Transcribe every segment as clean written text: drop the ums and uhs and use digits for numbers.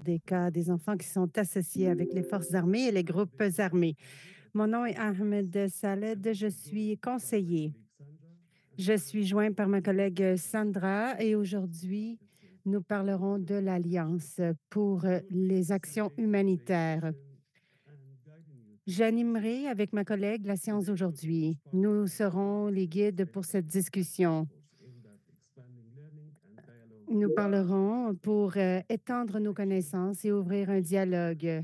des cas des enfants qui sont associés avec les forces armées et les groupes armés. Mon nom est Ahmed Saled, je suis conseiller. Je suis joint par ma collègue Sandra et aujourd'hui, nous parlerons de l'Alliance pour les actions humanitaires. J'animerai avec ma collègue la séance d'aujourd'hui. Nous serons les guides pour cette discussion. Nous parlerons pour étendre nos connaissances et ouvrir un dialogue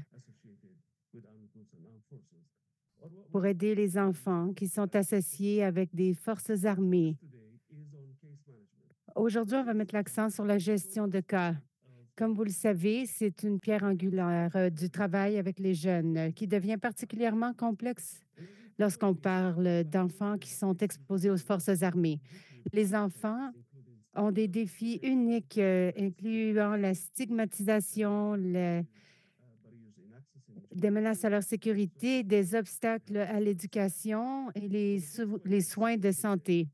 pour aider les enfants qui sont associés avec des forces armées. Aujourd'hui, on va mettre l'accent sur la gestion de cas. Comme vous le savez, c'est une pierre angulaire du travail avec les jeunes qui devient particulièrement complexe lorsqu'on parle d'enfants qui sont exposés aux forces armées. Les enfants ont des défis uniques, incluant la stigmatisation, des menaces à leur sécurité, des obstacles à l'éducation et les soins de santé.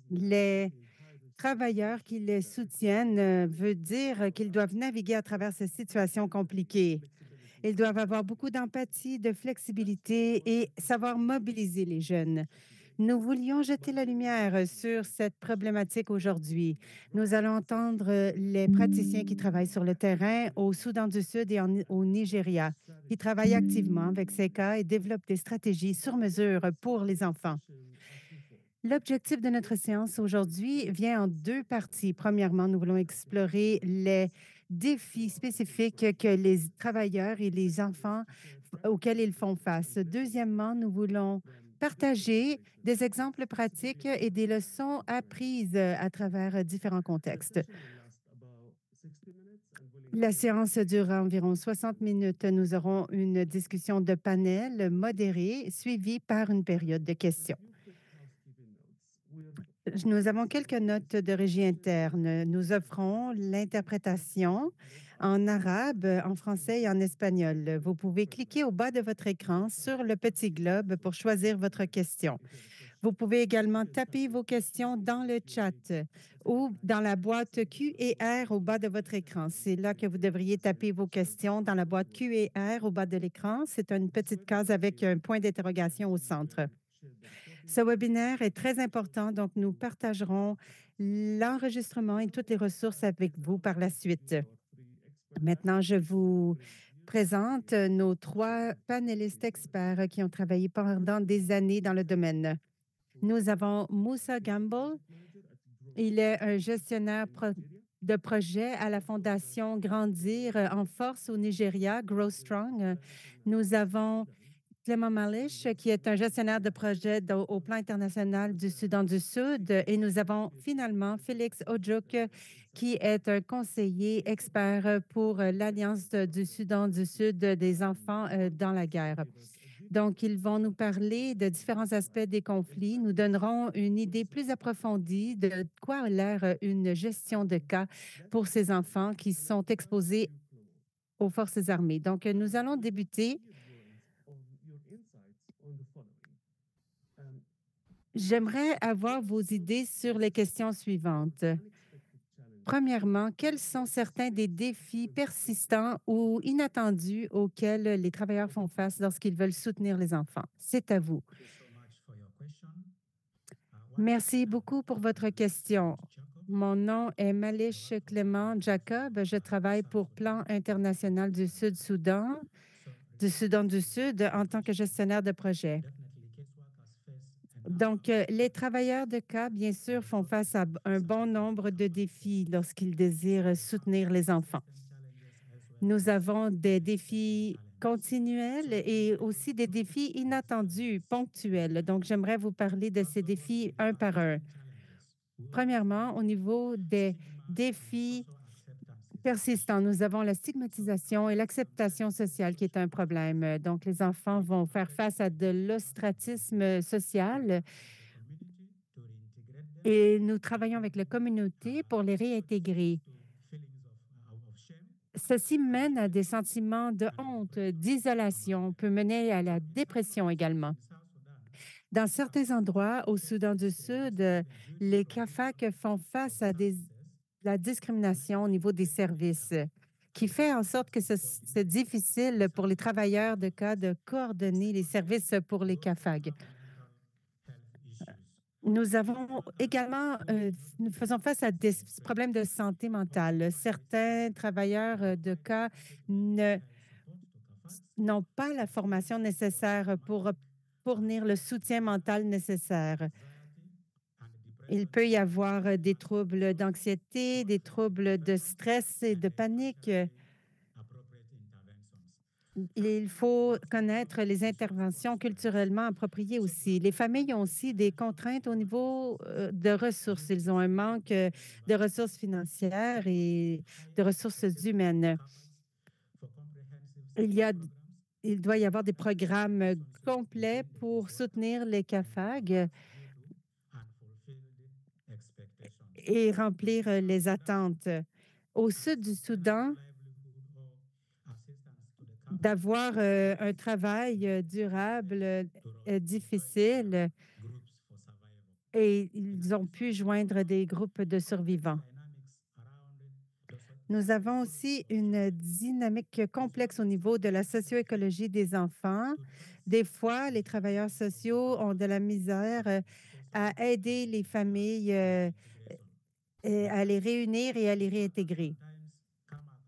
Les travailleurs qui les soutiennent veut dire qu'ils doivent naviguer à travers ces situations compliquées. Ils doivent avoir beaucoup d'empathie, de flexibilité et savoir mobiliser les jeunes. Nous voulions jeter la lumière sur cette problématique aujourd'hui. Nous allons entendre les praticiens qui travaillent sur le terrain au Soudan du Sud et au Nigeria, qui travaillent activement avec ces cas et développent des stratégies sur mesure pour les enfants. L'objectif de notre séance aujourd'hui vient en deux parties. Premièrement, nous voulons explorer les défis spécifiques que les travailleurs et les enfants auxquels ils font face. Deuxièmement, nous voulons partager des exemples pratiques et des leçons apprises à travers différents contextes. La séance durera environ 60 minutes. Nous aurons une discussion de panel modérée, suivie par une période de questions. Nous avons quelques notes de régie interne. Nous offrons l'interprétation en arabe, en français et en espagnol. Vous pouvez cliquer au bas de votre écran sur le petit globe pour choisir votre question. Vous pouvez également taper vos questions dans le chat ou dans la boîte Q et R au bas de votre écran. C'est là que vous devriez taper vos questions dans la boîte Q et R au bas de l'écran. C'est une petite case avec un point d'interrogation au centre. Ce webinaire est très important, donc nous partagerons l'enregistrement et toutes les ressources avec vous par la suite. Maintenant, je vous présente nos trois panélistes experts qui ont travaillé pendant des années dans le domaine. Nous avons Moussa Gamble. Il est un gestionnaire de projet à la Fondation Grandir en force au Nigeria, Grow Strong. Nous avons Clément Malish, qui est un gestionnaire de projet au plan international du Soudan du Sud. Et nous avons finalement Félix Ojuk, qui est un conseiller expert pour l'Alliance du Soudan du Sud des enfants dans la guerre. Donc, ils vont nous parler de différents aspects des conflits, nous donneront une idée plus approfondie de quoi a l'air une gestion de cas pour ces enfants qui sont exposés aux forces armées. Donc, nous allons débuter. J'aimerais avoir vos idées sur les questions suivantes. Premièrement, quels sont certains des défis persistants ou inattendus auxquels les travailleurs font face lorsqu'ils veulent soutenir les enfants? C'est à vous. Merci beaucoup pour votre question. Mon nom est Malish Clément Jacob. Je travaille pour Plan international du Sud-Soudan, du Soudan du Sud, en tant que gestionnaire de projet. Donc, les travailleurs de cas, bien sûr, font face à un bon nombre de défis lorsqu'ils désirent soutenir les enfants. Nous avons des défis continuels et aussi des défis inattendus, ponctuels. Donc, j'aimerais vous parler de ces défis un par un. Premièrement, au niveau des défis persistants, nous avons la stigmatisation et l'acceptation sociale qui est un problème. Donc, les enfants vont faire face à de l'ostratisme social et nous travaillons avec la communauté pour les réintégrer. Ceci mène à des sentiments de honte, d'isolation, peut mener à la dépression également. Dans certains endroits au Soudan du Sud, les CAFAC font face à la discrimination au niveau des services. qui fait en sorte que c'est difficile pour les travailleurs de cas de coordonner les services pour les CAFAG. Nous avons également, nous faisons face à des problèmes de santé mentale. Certains travailleurs de cas ne n'ont pas la formation nécessaire pour fournir le soutien mental nécessaire. Il peut y avoir des troubles d'anxiété, des troubles de stress et de panique. Il faut connaître les interventions culturellement appropriées aussi. Les familles ont aussi des contraintes au niveau de ressources. Ils ont un manque de ressources financières et de ressources humaines. Il y a, il doit y avoir des programmes complets pour soutenir les CAFAG et remplir les attentes. Au sud du Soudan, d'avoir un travail durable difficile et ils ont pu joindre des groupes de survivants. Nous avons aussi une dynamique complexe au niveau de la socio-écologie des enfants. Des fois, les travailleurs sociaux ont de la misère à aider les familles et à les réunir et à les réintégrer.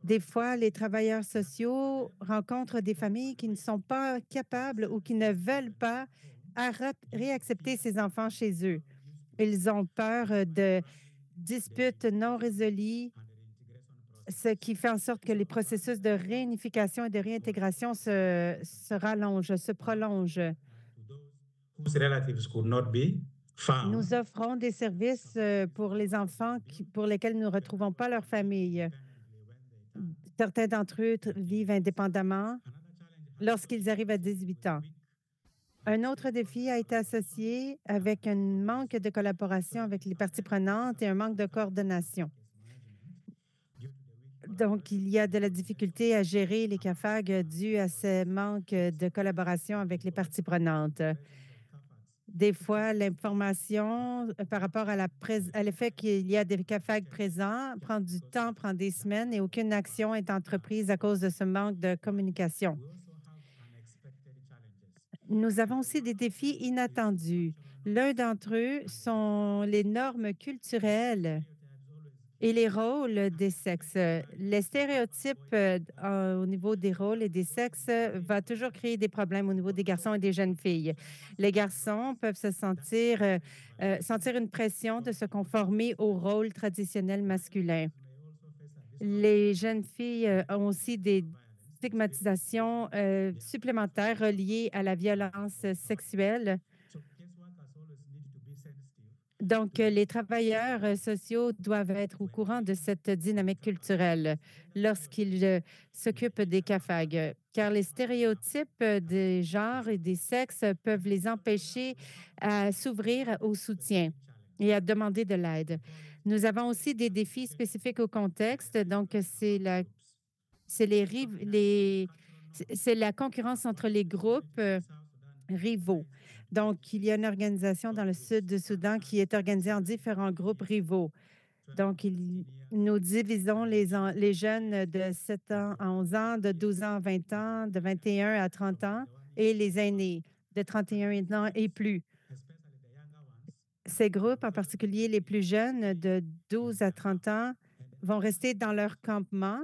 Des fois, les travailleurs sociaux rencontrent des familles qui ne sont pas capables ou qui ne veulent pas réaccepter ces enfants chez eux. Ils ont peur de disputes non résolues, ce qui fait en sorte que les processus de réunification et de réintégration se rallongent, se prolongent. Whose relatives could not be Nous found. offrons des services pour les enfants pour lesquels nous ne retrouvons pas leur famille. Certains d'entre eux vivent indépendamment lorsqu'ils arrivent à 18 ans. Un autre défi a été associé avec un manque de collaboration avec les parties prenantes et un manque de coordination. Donc, il y a de la difficulté à gérer les CAFAG dû à ce manque de collaboration avec les parties prenantes. Des fois, l'information par rapport à l'effet qu'il y a des CAFAG présents prend du temps, prend des semaines et aucune action est entreprise à cause de ce manque de communication. Nous avons aussi des défis inattendus. L'un d'entre eux sont les normes culturelles et les rôles des sexes. Les stéréotypes au niveau des rôles et des sexes va toujours créer des problèmes au niveau des garçons et des jeunes filles. Les garçons peuvent se sentir une pression de se conformer au rôle traditionnel masculin. Les jeunes filles ont aussi des stigmatisations supplémentaires reliées à la violence sexuelle. Donc, les travailleurs sociaux doivent être au courant de cette dynamique culturelle lorsqu'ils s'occupent des CAFAG, car les stéréotypes des genres et des sexes peuvent les empêcher à s'ouvrir au soutien et à demander de l'aide. Nous avons aussi des défis spécifiques au contexte. Donc, c'est les, riv- les- c'est la concurrence entre les groupes rivaux. Donc, il y a une organisation dans le sud du Soudan qui est organisée en différents groupes rivaux. Donc, nous divisons les jeunes de 7 ans à 11 ans, de 12 ans à 20 ans, de 21 à 30 ans et les aînés de 31 ans et plus. Ces groupes, en particulier les plus jeunes de 12 à 30 ans, vont rester dans leur campement.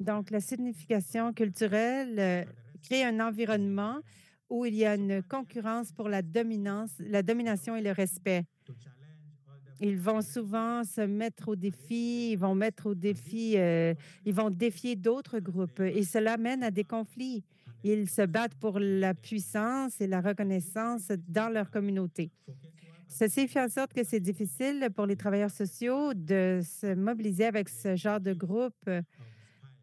Donc, la signification culturelle crée un environnement où il y a une concurrence pour la dominance, la domination et le respect. Ils vont souvent se mettre au défi, ils vont défier d'autres groupes et cela mène à des conflits. Ils se battent pour la puissance et la reconnaissance dans leur communauté. Ceci fait en sorte que c'est difficile pour les travailleurs sociaux de se mobiliser avec ce genre de groupe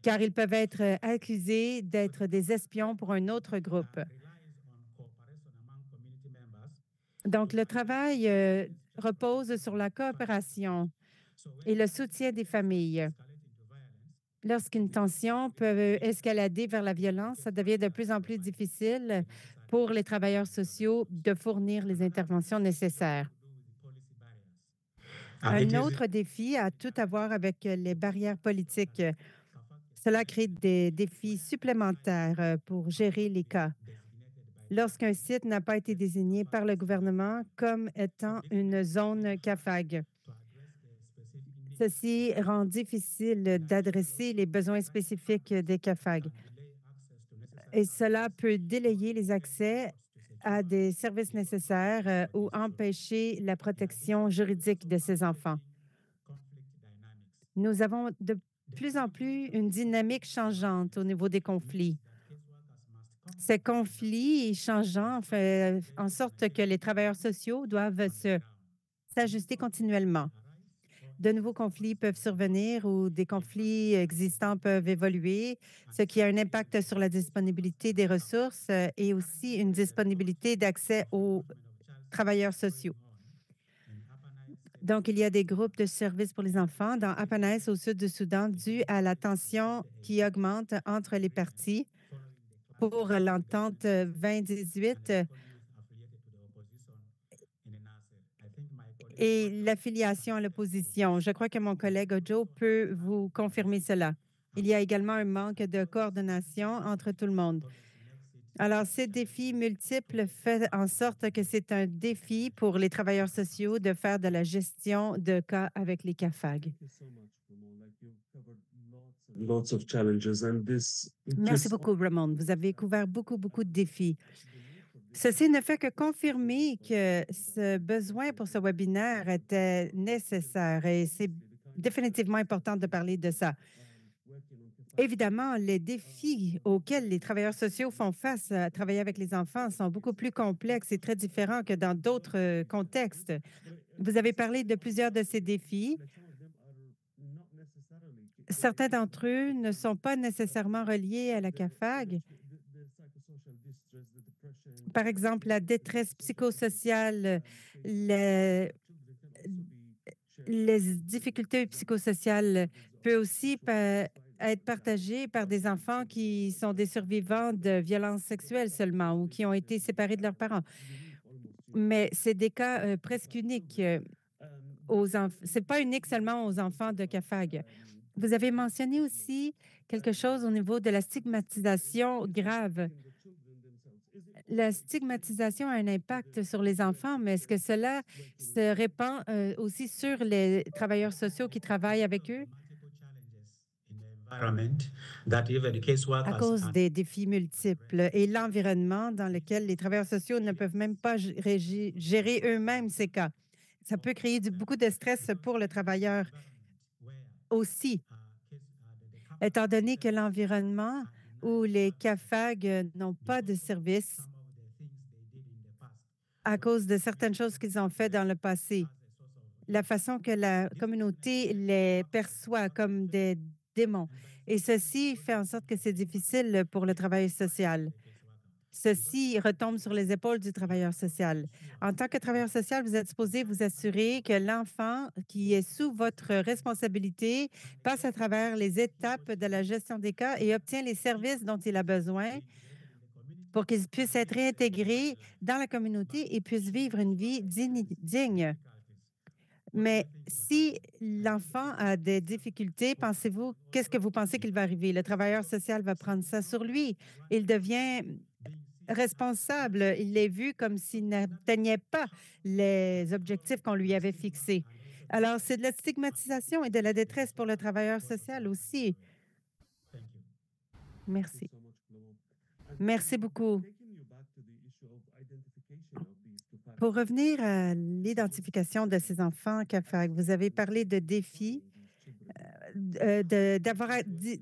car ils peuvent être accusés d'être des espions pour un autre groupe. Donc, le travail repose sur la coopération et le soutien des familles. Lorsqu'une tension peut escalader vers la violence, ça devient de plus en plus difficile pour les travailleurs sociaux de fournir les interventions nécessaires. Un It is autre défi a tout à voir avec les barrières politiques. Cela crée des défis supplémentaires pour gérer les cas. Lorsqu'un site n'a pas été désigné par le gouvernement comme étant une zone CAFAG. Ceci rend difficile d'adresser les besoins spécifiques des CAFAG et cela peut délayer les accès à des services nécessaires ou empêcher la protection juridique de ces enfants. Nous avons de plus en plus une dynamique changeante au niveau des conflits. Ces conflits changeants font en sorte que les travailleurs sociaux doivent s'ajuster continuellement. De nouveaux conflits peuvent survenir ou des conflits existants peuvent évoluer, ce qui a un impact sur la disponibilité des ressources et aussi une disponibilité d'accès aux travailleurs sociaux. Donc, il y a des groupes de services pour les enfants dans Upper Nile, au sud du Soudan, dû à la tension qui augmente entre les parties pour l'entente 2018 et l'affiliation à l'opposition. Je crois que mon collègue Ojo peut vous confirmer cela. Il y a également un manque de coordination entre tout le monde. Alors, ces défis multiples font en sorte que c'est un défi pour les travailleurs sociaux de faire de la gestion de cas avec les CAFAG. Merci beaucoup, Ramon. Vous avez couvert beaucoup de défis. Ceci ne fait que confirmer que ce besoin pour ce webinaire était nécessaire et c'est définitivement important de parler de ça. Évidemment, les défis auxquels les travailleurs sociaux font face à travailler avec les enfants sont beaucoup plus complexes et très différents que dans d'autres contextes. Vous avez parlé de plusieurs de ces défis. Certains d'entre eux ne sont pas nécessairement reliés à la CAFAG. Par exemple, la détresse psychosociale, les difficultés psychosociales peuvent aussi être partagées par des enfants qui sont des survivants de violences sexuelles seulement ou qui ont été séparés de leurs parents. Mais c'est des cas presque uniques aux enfants. C'est pas unique seulement aux enfants de CAFAG. Vous avez mentionné aussi quelque chose au niveau de la stigmatisation grave. La stigmatisation a un impact sur les enfants, mais est-ce que cela se répand aussi sur les travailleurs sociaux qui travaillent avec eux? À cause des défis multiples et l'environnement dans lequel les travailleurs sociaux ne peuvent même pas gérer eux-mêmes ces cas. Ça peut créer beaucoup de stress pour le travailleur aussi, étant donné que l'environnement où les CAFAG n'ont pas de service à cause de certaines choses qu'ils ont fait dans le passé. La façon que la communauté les perçoit comme des démons. Et ceci fait en sorte que c'est difficile pour le travail social. Ceci retombe sur les épaules du travailleur social. En tant que travailleur social, vous êtes supposé vous assurer que l'enfant qui est sous votre responsabilité passe à travers les étapes de la gestion des cas et obtient les services dont il a besoin pour qu'il puisse être réintégré dans la communauté et puisse vivre une vie digne. Mais si l'enfant a des difficultés, pensez-vous, qu'est-ce que vous pensez qu'il va arriver? Le travailleur social va prendre ça sur lui. Il devient responsable. Il est vu comme s'il n'atteignait pas les objectifs qu'on lui avait fixés. Alors, c'est de la stigmatisation et de la détresse pour le travailleur social aussi. Merci. Merci beaucoup. Pour revenir à l'identification de ces enfants CAFAG, vous avez parlé de défis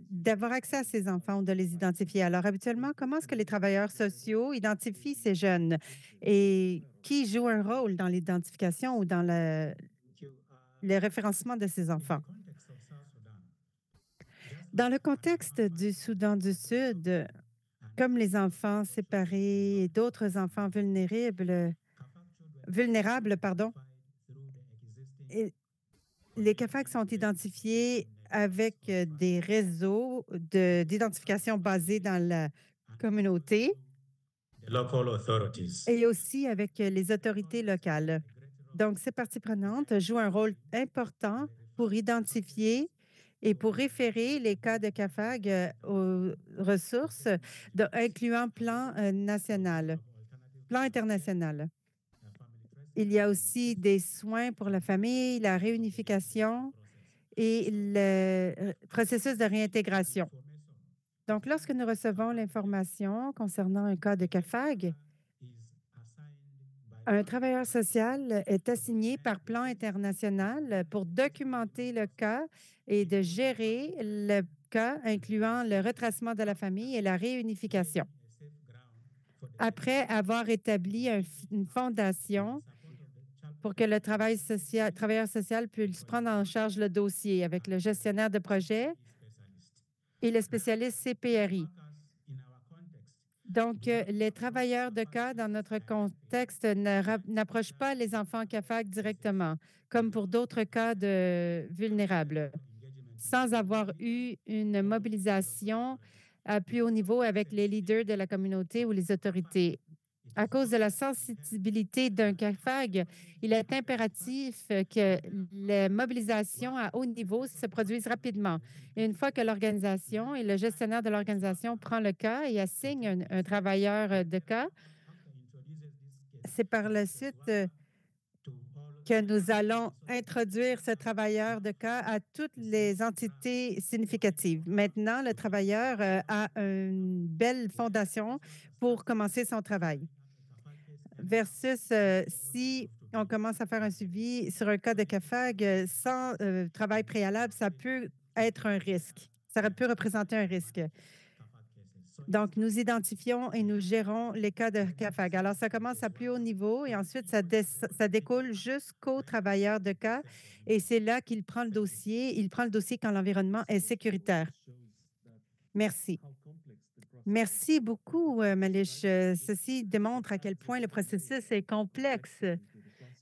d'avoir accès à ces enfants ou de les identifier. Alors, habituellement, comment est-ce que les travailleurs sociaux identifient ces jeunes et qui joue un rôle dans l'identification ou dans le référencement de ces enfants? Dans le contexte du Soudan du Sud, comme les enfants séparés et d'autres enfants vulnérables, pardon, et les CAFAG sont identifiés avec des réseaux d'identification basés dans la communauté et aussi avec les autorités locales. Donc, ces parties prenantes jouent un rôle important pour identifier et pour référer les cas de CAFAG aux ressources, incluant plan national, plan international. Il y a aussi des soins pour la famille, la réunification et le processus de réintégration. Donc, lorsque nous recevons l'information concernant un cas de CAFAG, un travailleur social est assigné par plan international pour documenter le cas et de gérer le cas, incluant le retracement de la famille et la réunification. Après avoir établi une fondation pour que le travailleur social puisse prendre en charge le dossier avec le gestionnaire de projet et le spécialiste CPRI. Donc, les travailleurs de cas, dans notre contexte, n'approchent pas les enfants CAFAG directement, comme pour d'autres cas de vulnérables, sans avoir eu une mobilisation à plus haut niveau avec les leaders de la communauté ou les autorités. À cause de la sensibilité d'un CAFAG, il est impératif que les mobilisations à haut niveau se produisent rapidement. Et une fois que l'organisation et le gestionnaire de l'organisation prend le cas et assigne un travailleur de cas, c'est par la suite que nous allons introduire ce travailleur de cas à toutes les entités significatives. Maintenant, le travailleur a une belle fondation pour commencer son travail. Versus si on commence à faire un suivi sur un cas de CAFAG sans travail préalable, ça peut être un risque. Ça peut représenter un risque. Donc, nous identifions et nous gérons les cas de CAFAG. Alors, ça commence à plus haut niveau et ensuite, ça découle jusqu'au travailleur de cas et c'est là qu'il prend le dossier. Il prend le dossier quand l'environnement est sécuritaire. Merci. Merci beaucoup, Malish. Ceci démontre à quel point le processus est complexe.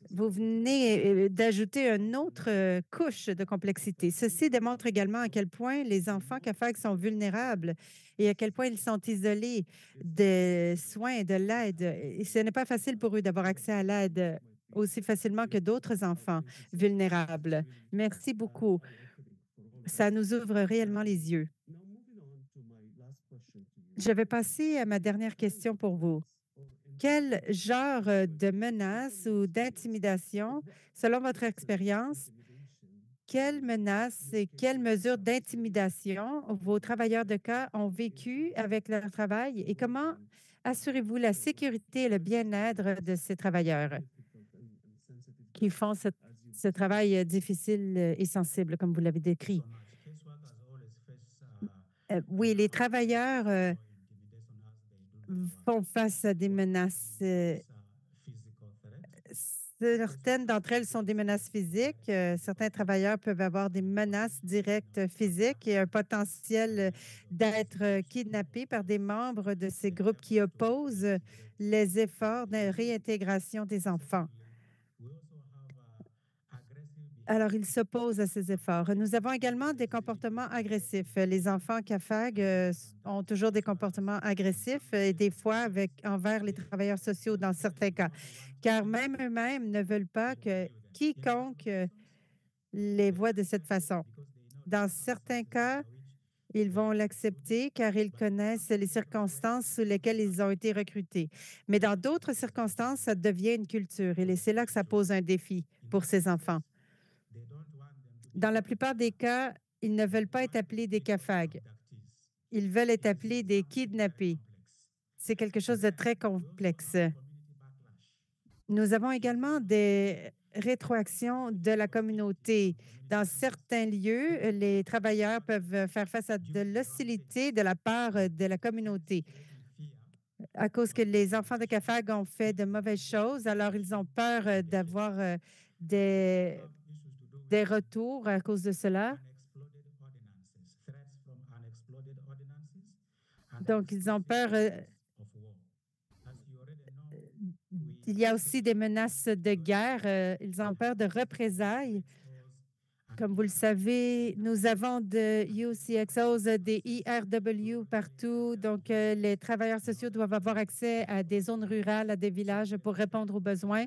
Vous venez d'ajouter une autre couche de complexité. Ceci démontre également à quel point les enfants CAFAG sont vulnérables et à quel point ils sont isolés des soins et de l'aide. Et ce n'est pas facile pour eux d'avoir accès à l'aide aussi facilement que d'autres enfants vulnérables. Merci beaucoup. Ça nous ouvre réellement les yeux. Je vais passer à ma dernière question pour vous. Quel genre de menaces ou d'intimidation, selon votre expérience, quelles menaces et quelles mesures d'intimidation vos travailleurs de cas ont vécu avec leur travail et comment assurez-vous la sécurité et le bien-être de ces travailleurs qui font ce travail difficile et sensible, comme vous l'avez décrit? Oui, les travailleurs font face à des menaces. Certaines d'entre elles sont des menaces physiques. Certains travailleurs peuvent avoir des menaces directes physiques et un potentiel d'être kidnappés par des membres de ces groupes qui opposent les efforts de réintégration des enfants. Alors, ils s'opposent à ces efforts. Nous avons également des comportements agressifs. Les enfants CAFAG ont toujours des comportements agressifs et des fois envers les travailleurs sociaux dans certains cas, car même eux-mêmes ne veulent pas que quiconque les voit de cette façon. Dans certains cas, ils vont l'accepter car ils connaissent les circonstances sous lesquelles ils ont été recrutés. Mais dans d'autres circonstances, ça devient une culture et c'est là que ça pose un défi pour ces enfants. Dans la plupart des cas, ils ne veulent pas être appelés des CAFAG. Ils veulent être appelés des kidnappés. C'est quelque chose de très complexe. Nous avons également des rétroactions de la communauté. Dans certains lieux, les travailleurs peuvent faire face à de l'hostilité de la part de la communauté à cause que les enfants de CAFAG ont fait de mauvaises choses. Alors, ils ont peur d'avoir des retours à cause de cela. Donc, ils ont peur. Il y a aussi des menaces de guerre. Ils ont peur de représailles. Comme vous le savez, nous avons de UCXOs, des IRW partout. Donc, les travailleurs sociaux doivent avoir accès à des zones rurales, à des villages pour répondre aux besoins.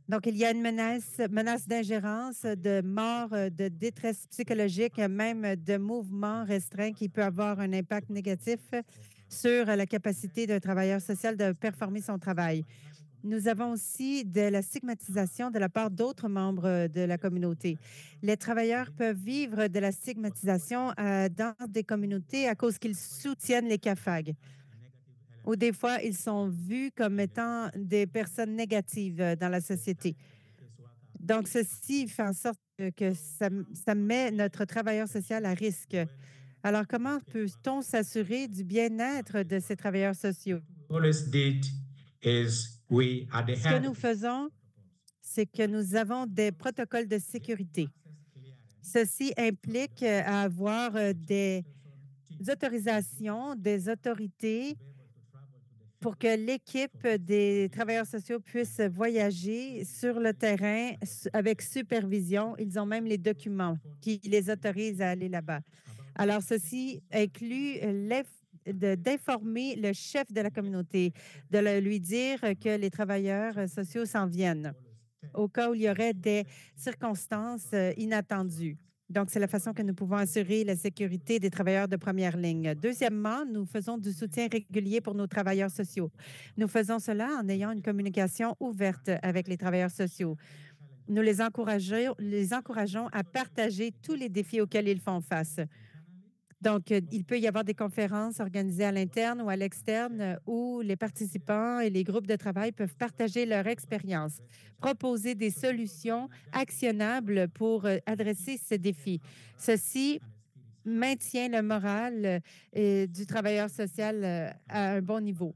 Donc, il y a une menace d'ingérence, de mort, de détresse psychologique, même de mouvements restreints qui peut avoir un impact négatif sur la capacité d'un travailleur social de performer son travail. Nous avons aussi de la stigmatisation de la part d'autres membres de la communauté. Les travailleurs peuvent vivre de la stigmatisation dans des communautés à cause qu'ils soutiennent les CAFAG ou des fois, ils sont vus comme étant des personnes négatives dans la société. Donc, ceci fait en sorte que ça met notre travailleur social à risque. Alors, comment peut-on s'assurer du bien-être de ces travailleurs sociaux? Always did is we Ce que adhere nous faisons, c'est que nous avons des protocoles de sécurité. Ceci implique à avoir des autorisations des autorités pour que l'équipe des travailleurs sociaux puisse voyager sur le terrain avec supervision. Ils ont même les documents qui les autorisent à aller là-bas. Alors, ceci inclut d'informer le chef de la communauté, de lui dire que les travailleurs sociaux s'en viennent au cas où il y aurait des circonstances inattendues. Donc, c'est la façon que nous pouvons assurer la sécurité des travailleurs de première ligne. Deuxièmement, nous faisons du soutien régulier pour nos travailleurs sociaux. Nous faisons cela en ayant une communication ouverte avec les travailleurs sociaux. Nous les encourageons à partager tous les défis auxquels ils font face. Donc, il peut y avoir des conférences organisées à l'interne ou à l'externe où les participants et les groupes de travail peuvent partager leur expérience, proposer des solutions actionnables pour adresser ces défis. Ceci maintient le moral du travailleur social à un bon niveau.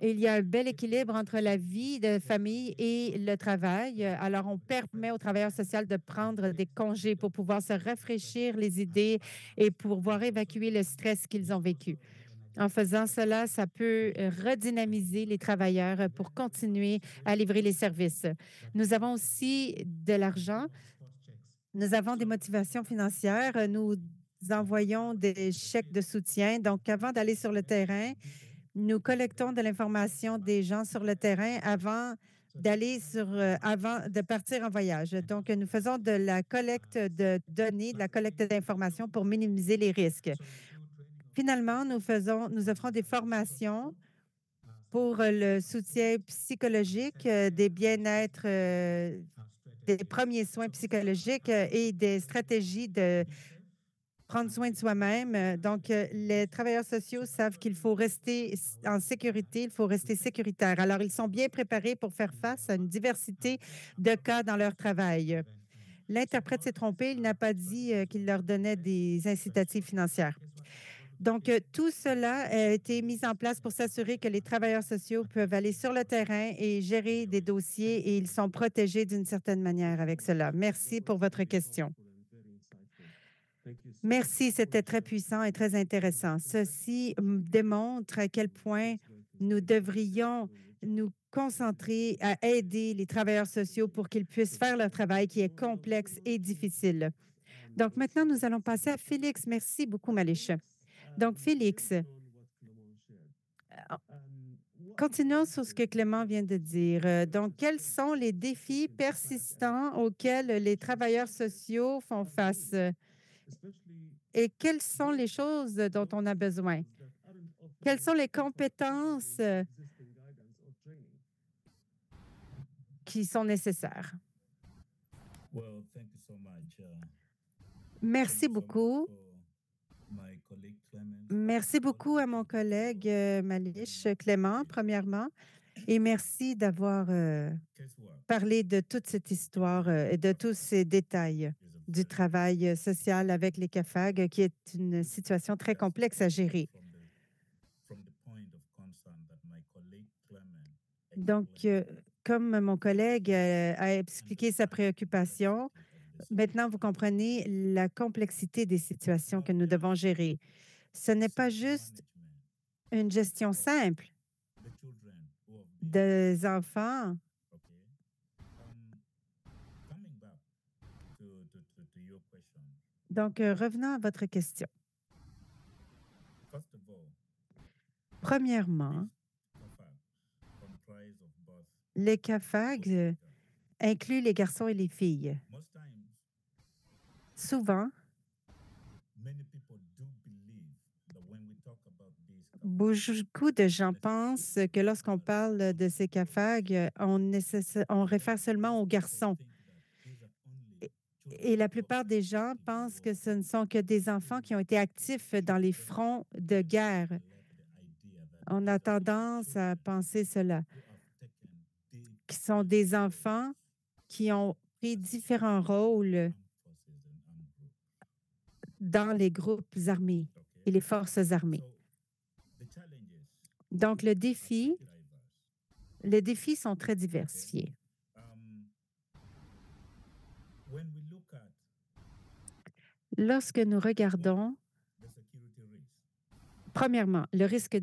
Il y a un bel équilibre entre la vie de famille et le travail. Alors, on permet aux travailleurs sociaux de prendre des congés pour pouvoir se rafraîchir les idées et pour pouvoir évacuer le stress qu'ils ont vécu. En faisant cela, ça peut redynamiser les travailleurs pour continuer à livrer les services. Nous avons aussi de l'argent. Nous avons des motivations financières. Nous envoyons des chèques de soutien. Donc, avant d'aller sur le terrain, nous collectons de l'information des gens sur le terrain avant de partir en voyage. Donc, nous faisons de la collecte de données, de la collecte d'informations pour minimiser les risques. Finalement, nous offrons des formations pour le soutien psychologique, des bien-être, des premiers soins psychologiques et des stratégies de prendre soin de soi-même. Donc, les travailleurs sociaux savent qu'il faut rester en sécurité, il faut rester sécuritaire. Alors, ils sont bien préparés pour faire face à une diversité de cas dans leur travail. L'interprète s'est trompé, il n'a pas dit qu'il leur donnait des incitatives financières. Donc, tout cela a été mis en place pour s'assurer que les travailleurs sociaux peuvent aller sur le terrain et gérer des dossiers et ils sont protégés d'une certaine manière avec cela. Merci pour votre question. Merci, c'était très puissant et très intéressant. Ceci démontre à quel point nous devrions nous concentrer à aider les travailleurs sociaux pour qu'ils puissent faire leur travail qui est complexe et difficile. Donc maintenant, nous allons passer à Félix. Merci beaucoup, Malish. Donc, Félix, continuons sur ce que Clément vient de dire. Donc, quels sont les défis persistants auxquels les travailleurs sociaux font face? Et quelles sont les choses dont on a besoin? Quelles sont les compétences qui sont nécessaires? Merci beaucoup. Merci beaucoup à mon collègue Malish Clément, premièrement, et merci d'avoir parlé de toute cette histoire et de tous ces détails du travail social avec les CAFAG, qui est une situation très complexe à gérer. Donc, comme mon collègue a expliqué sa préoccupation, maintenant vous comprenez la complexité des situations que nous devons gérer. Ce n'est pas juste une gestion simple des enfants. Donc, revenons à votre question. Premièrement, Les CAFAG incluent les garçons et les filles. Souvent, beaucoup de gens pensent que lorsqu'on parle de ces CAFAG, on réfère seulement aux garçons. Et et la plupart des gens pensent que ce ne sont que des enfants qui ont été actifs dans les fronts de guerre. On a tendance à penser cela, qui sont des enfants qui ont pris différents rôles dans les groupes armés et les forces armées. Donc, les défis sont très diversifiés. Lorsque nous regardons, premièrement, le risque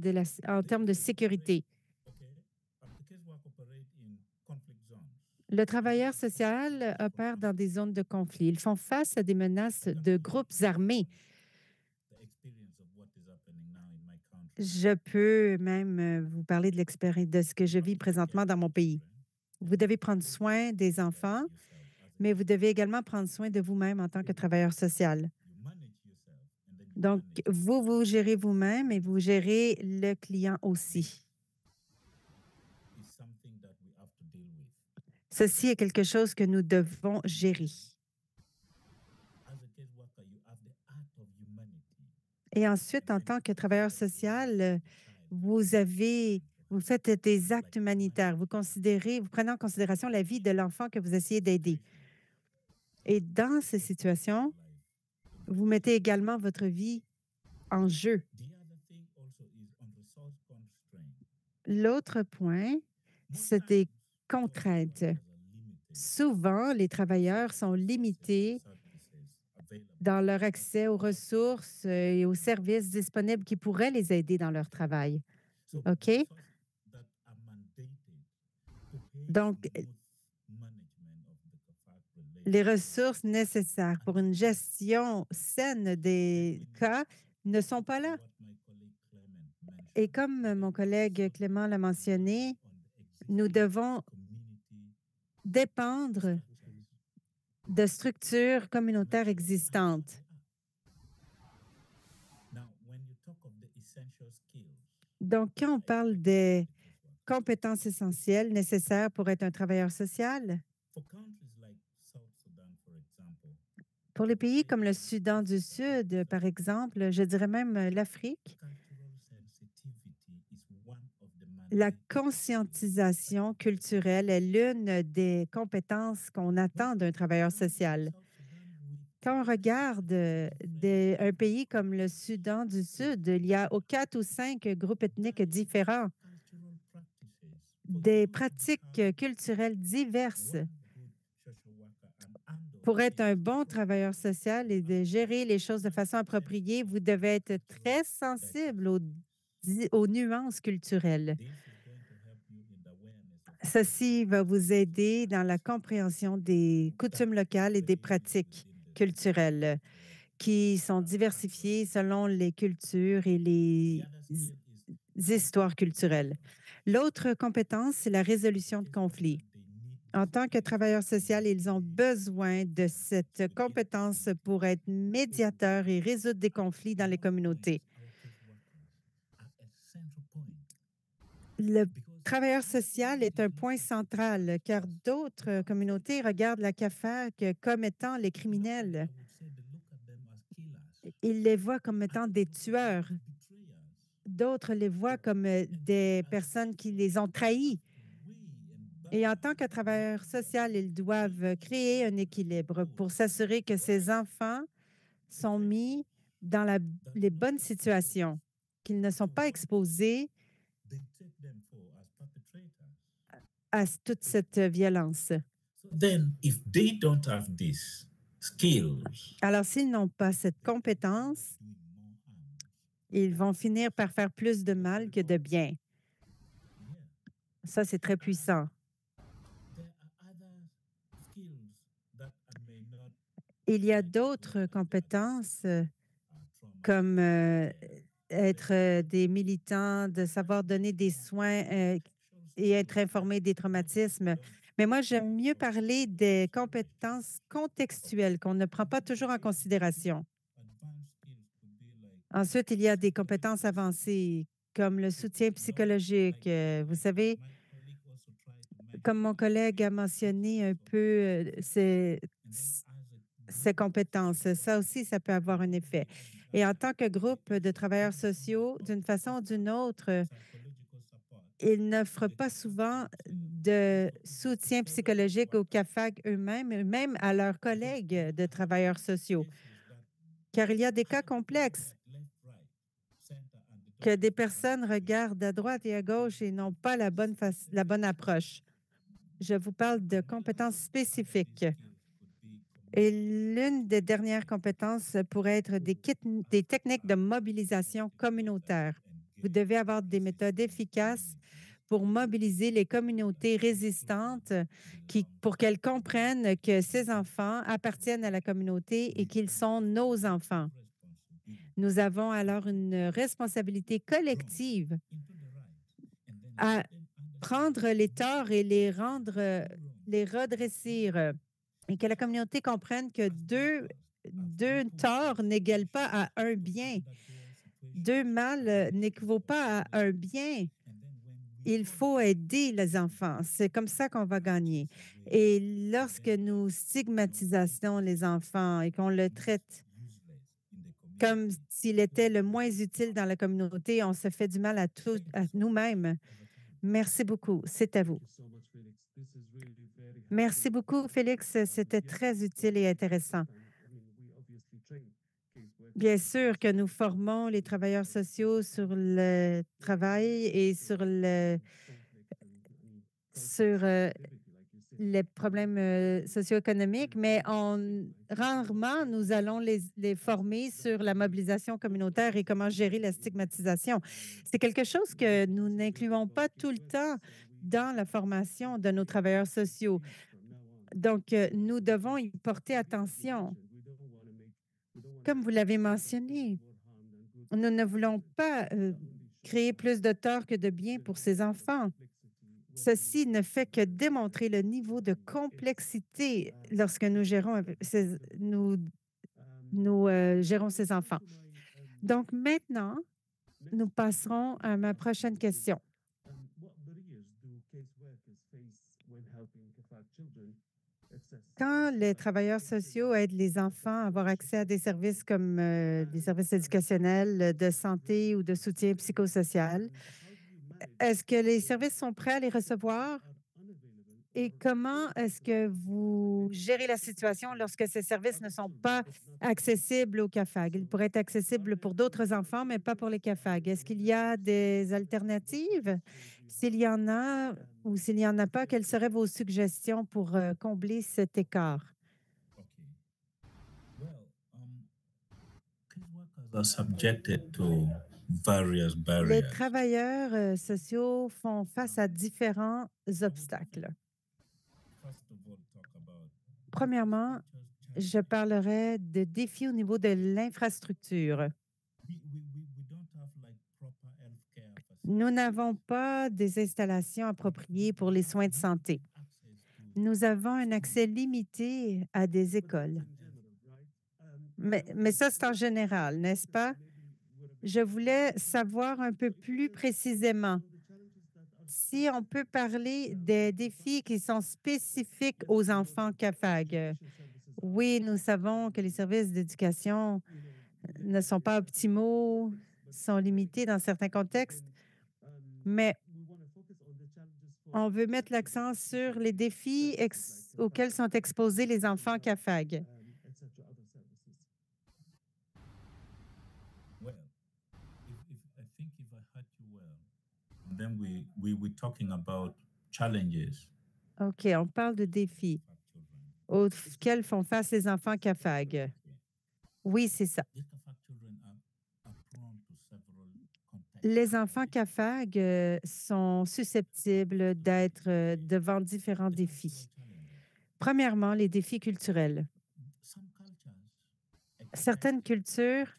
en termes de sécurité, le travailleur social opère dans des zones de conflit. Ils font face à des menaces de groupes armés. Je peux même vous parler de l'expérience de ce que je vis présentement dans mon pays. Vous devez prendre soin des enfants, mais vous devez également prendre soin de vous-même en tant que travailleur social. Donc, vous gérez vous-même et vous gérez le client aussi. Ceci est quelque chose que nous devons gérer. Et ensuite, en tant que travailleur social, vous faites des actes humanitaires. Vous prenez en considération la vie de l'enfant que vous essayez d'aider. Et dans ces situations, vous mettez également votre vie en jeu. L'autre point, c'est des contraintes. Souvent, les travailleurs sont limités dans leur accès aux ressources et aux services disponibles qui pourraient les aider dans leur travail. OK? Donc, les ressources nécessaires pour une gestion saine des cas ne sont pas là. Et comme mon collègue Clément l'a mentionné, nous devons dépendre de structures communautaires existantes. Donc, quand on parle des compétences essentielles nécessaires pour être un travailleur social, pour les pays comme le Soudan du Sud, par exemple, je dirais même l'Afrique, la conscientisation culturelle est l'une des compétences qu'on attend d'un travailleur social. Quand on regarde un pays comme le Soudan du Sud, il y a 4 ou 5 groupes ethniques différents, des pratiques culturelles diverses. Pour être un bon travailleur social et de gérer les choses de façon appropriée, vous devez être très sensible aux nuances culturelles. Ceci va vous aider dans la compréhension des coutumes locales et des pratiques culturelles qui sont diversifiées selon les cultures et les histoires culturelles. L'autre compétence, c'est la résolution de conflits. En tant que travailleur social, ils ont besoin de cette compétence pour être médiateur et résoudre des conflits dans les communautés. Le travailleur social est un point central car d'autres communautés regardent la CAFAC comme étant les criminels. Ils les voient comme étant des tueurs. D'autres les voient comme des personnes qui les ont trahis. Et en tant que travailleur social, ils doivent créer un équilibre pour s'assurer que ces enfants sont mis dans les bonnes situations, qu'ils ne sont pas exposés à toute cette violence. Then, if they don't have these skills, Alors, s'ils n'ont pas cette compétence, ils vont finir par faire plus de mal que de bien. Ça, c'est très puissant. Il y a d'autres compétences comme être des militants, de savoir donner des soins et être informé des traumatismes. Mais moi, j'aime mieux parler des compétences contextuelles qu'on ne prend pas toujours en considération. Ensuite, il y a des compétences avancées comme le soutien psychologique. Vous savez, comme mon collègue a mentionné un peu ces compétences, ça aussi, ça peut avoir un effet. Et en tant que groupe de travailleurs sociaux, d'une façon ou d'une autre, ils n'offrent pas souvent de soutien psychologique aux CAFAG eux-mêmes, et même à leurs collègues de travailleurs sociaux, car il y a des cas complexes que des personnes regardent à droite et à gauche et n'ont pas la bonne approche. Je vous parle de compétences spécifiques. Et l'une des dernières compétences pourrait être des techniques de mobilisation communautaire. Vous devez avoir des méthodes efficaces pour mobiliser les communautés résistantes pour qu'elles comprennent que ces enfants appartiennent à la communauté et qu'ils sont nos enfants. Nous avons alors une responsabilité collective à prendre les torts et les redresser et que la communauté comprenne que deux torts n'égalent pas à un bien. Deux mal n'équivaut pas à un bien. Il faut aider les enfants. C'est comme ça qu'on va gagner. Et lorsque nous stigmatisons les enfants et qu'on le traite comme s'il était le moins utile dans la communauté, on se fait du mal à nous-mêmes. Merci beaucoup. C'est à vous. Merci beaucoup, Félix. C'était très utile et intéressant. Bien sûr que nous formons les travailleurs sociaux sur le travail et sur les problèmes socio-économiques, mais rarement nous allons les former sur la mobilisation communautaire et comment gérer la stigmatisation. C'est quelque chose que nous n'incluons pas tout le temps dans la formation de nos travailleurs sociaux. Donc, nous devons y porter attention. Comme vous l'avez mentionné, nous ne voulons pas créer plus de tort que de bien pour ces enfants. Ceci ne fait que démontrer le niveau de complexité lorsque nous gérons ces enfants. Donc maintenant, nous passerons à ma prochaine question. Quand les travailleurs sociaux aident les enfants à avoir accès à des services comme des services éducationnels, de santé ou de soutien psychosocial, est-ce que les services sont prêts à les recevoir? Et comment est-ce que vous gérez la situation lorsque ces services ne sont pas accessibles aux CAFAG? Ils pourraient être accessibles pour d'autres enfants, mais pas pour les CAFAG. Est-ce qu'il y a des alternatives? S'il y en a ou s'il n'y en a pas, quelles seraient vos suggestions pour combler cet écart? Are subjected to various Les barriers. travailleurs sociaux font face à différents obstacles. Premièrement, je parlerai de défis au niveau de l'infrastructure. Nous n'avons pas des installations appropriées pour les soins de santé. Nous avons un accès limité à des écoles. Mais ça, c'est en général, n'est-ce pas? Je voulais savoir un peu plus précisément si on peut parler des défis qui sont spécifiques aux enfants CAFAG. Oui, nous savons que les services d'éducation ne sont pas optimaux, sont limités dans certains contextes, mais on veut mettre l'accent sur les défis auxquels sont exposés les enfants CAFAG. Well, I think if I heard you well, and then we were talking about challenges. OK, on parle de défis auxquels font face les enfants CAFAG. Oui, c'est ça. Les enfants CAFAG sont susceptibles d'être devant différents défis. Premièrement, les défis culturels. Certaines cultures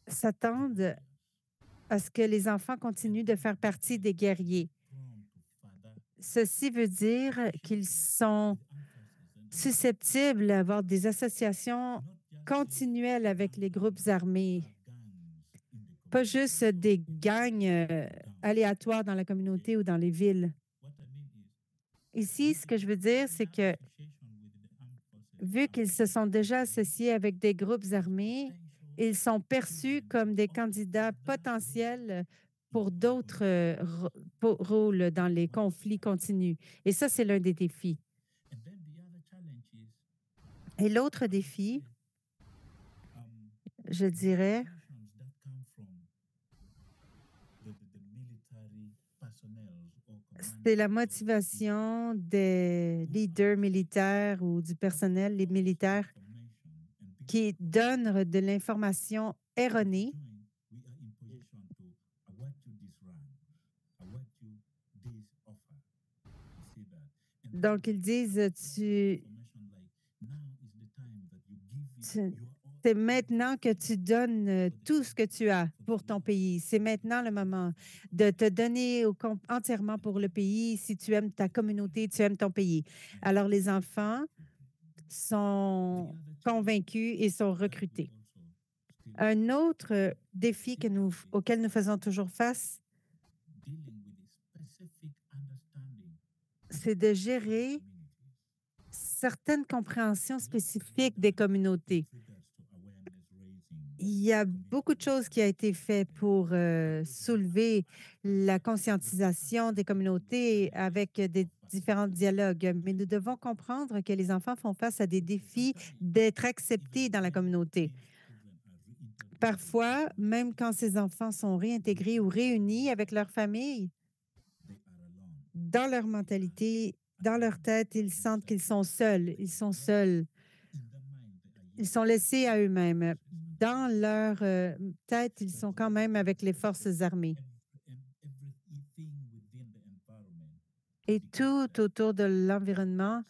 s'attendent à ce que les enfants continuent de faire partie des guerriers. Ceci veut dire qu'ils sont susceptibles d'avoir des associations continuelles avec les groupes armés, pas juste des gangs aléatoires dans la communauté ou dans les villes. Ici, ce que je veux dire, c'est que vu qu'ils se sont déjà associés avec des groupes armés, ils sont perçus comme des candidats potentiels pour d'autres rôles dans les conflits continus. Et ça, c'est l'un des défis. Et l'autre défi, je dirais, c'est la motivation des leaders militaires ou du personnel, les militaires, qui donnent de l'information erronée. Donc, ils disent, c'est maintenant que tu donnes tout ce que tu as pour ton pays. C'est maintenant le moment de te donner entièrement pour le pays. Si tu aimes ta communauté, tu aimes ton pays. Alors, les enfants sont convaincus et sont recrutés. Un autre défi auquel nous faisons toujours face, c'est de gérer certaines compréhensions spécifiques des communautés. Il y a beaucoup de choses qui ont été faites pour soulever la conscientisation des communautés avec des différents dialogues, mais nous devons comprendre que les enfants font face à des défis d'être acceptés dans la communauté. Parfois, même quand ces enfants sont réintégrés ou réunis avec leur famille, dans leur mentalité, dans leur tête, ils sentent qu'ils sont seuls. Ils sont seuls. Ils sont laissés à eux-mêmes. Dans leur tête, ils sont quand même avec les forces armées. Et tout autour de l'environnement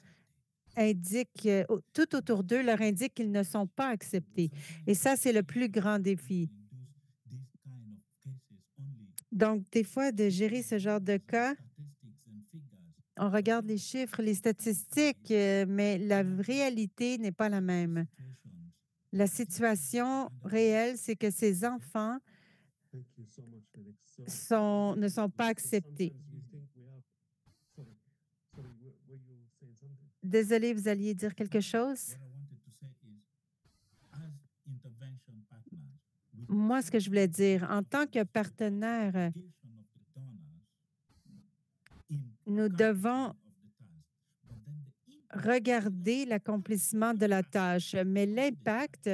indique, tout autour d'eux leur indique qu'ils ne sont pas acceptés. Et ça, c'est le plus grand défi. Donc, des fois, de gérer ce genre de cas, on regarde les chiffres, les statistiques, mais la réalité n'est pas la même. La situation réelle, c'est que ces enfants ne sont pas acceptés. Désolé, vous alliez dire quelque chose? Moi, ce que je voulais dire, en tant que partenaire, nous devons regarder l'accomplissement de la tâche, mais l'impact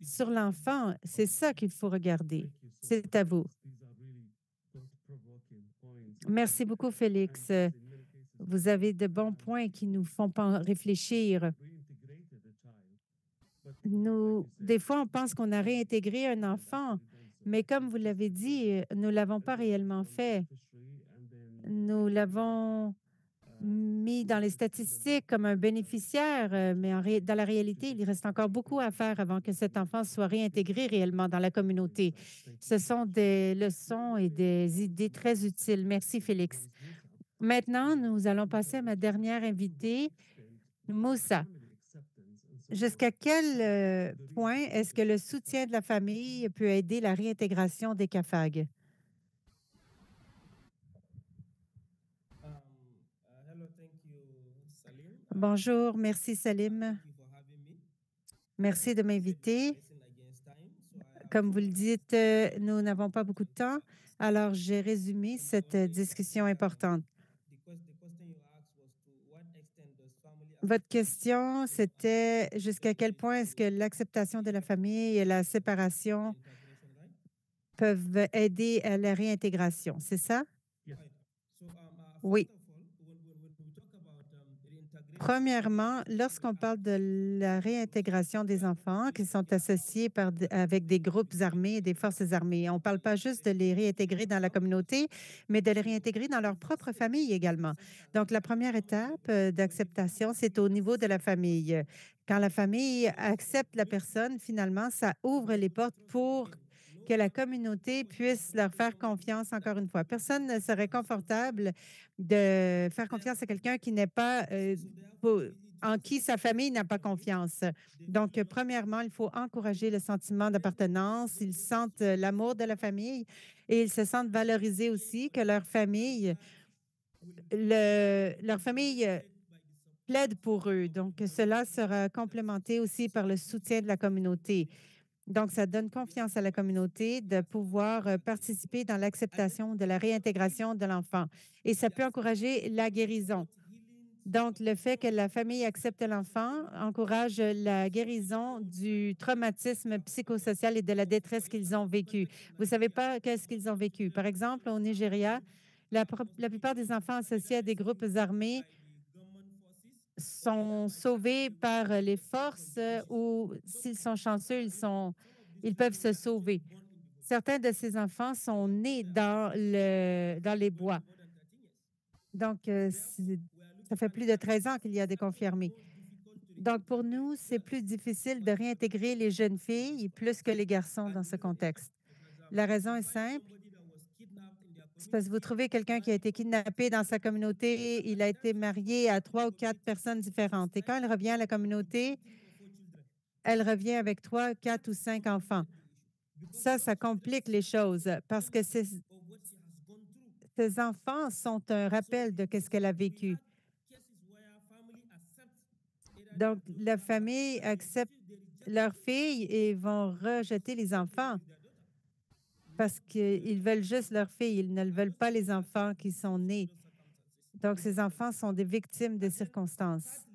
sur l'enfant, c'est ça qu'il faut regarder. C'est à vous. Merci beaucoup, Félix. Vous avez de bons points qui nous font réfléchir. Des fois, on pense qu'on a réintégré un enfant, mais comme vous l'avez dit, nous ne l'avons pas réellement fait. Nous l'avons mis dans les statistiques comme un bénéficiaire, mais dans la réalité, il reste encore beaucoup à faire avant que cet enfant soit réintégré réellement dans la communauté. Ce sont des leçons et des idées très utiles. Merci, Félix. Maintenant, nous allons passer à ma dernière invitée, Moussa. Jusqu'à quel point est-ce que le soutien de la famille peut aider la réintégration des CAFAG? Bonjour, merci Salim. Merci de m'inviter. Comme vous le dites, nous n'avons pas beaucoup de temps, alors j'ai résumé cette discussion importante. Votre question, c'était jusqu'à quel point est-ce que l'acceptation de la famille et la séparation peuvent aider à la réintégration, c'est ça? Oui. Premièrement, lorsqu'on parle de la réintégration des enfants qui sont associés avec des groupes armés et des forces armées, on ne parle pas juste de les réintégrer dans la communauté, mais de les réintégrer dans leur propre famille également. Donc, la première étape d'acceptation, c'est au niveau de la famille. Quand la famille accepte la personne, finalement, ça ouvre les portes pour que la communauté puisse leur faire confiance encore une fois. Personne ne serait confortable de faire confiance à quelqu'un qui n'est pas, en qui sa famille n'a pas confiance. Donc, premièrement, il faut encourager le sentiment d'appartenance. Ils sentent l'amour de la famille et ils se sentent valorisés aussi, que leur famille plaide pour eux. Donc, cela sera complémenté aussi par le soutien de la communauté. Donc, ça donne confiance à la communauté de pouvoir participer dans l'acceptation de la réintégration de l'enfant. Et ça peut encourager la guérison. Donc, le fait que la famille accepte l'enfant encourage la guérison du traumatisme psychosocial et de la détresse qu'ils ont vécu. Vous ne savez pas qu'est-ce qu'ils ont vécu. Par exemple, au Nigeria, la plupart des enfants associés à des groupes armés sont sauvés par les forces ou s'ils sont chanceux, ils peuvent se sauver. Certains de ces enfants sont nés dans les bois. Donc, ça fait plus de 13 ans qu'il y a des confirmés. Donc, pour nous, c'est plus difficile de réintégrer les jeunes filles plus que les garçons dans ce contexte. La raison est simple. C'est parce que vous trouvez quelqu'un qui a été kidnappé dans sa communauté, il a été marié à 3 ou 4 personnes différentes. Et quand elle revient à la communauté, elle revient avec 3, 4 ou 5 enfants. Ça complique les choses parce que ces enfants sont un rappel de ce qu'elle a vécu. Donc, la famille accepte leur fille et vont rejeter les enfants parce qu'ils veulent juste leur fille. Ils ne veulent pas les enfants qui sont nés. Donc, ces enfants sont des victimes de circonstances.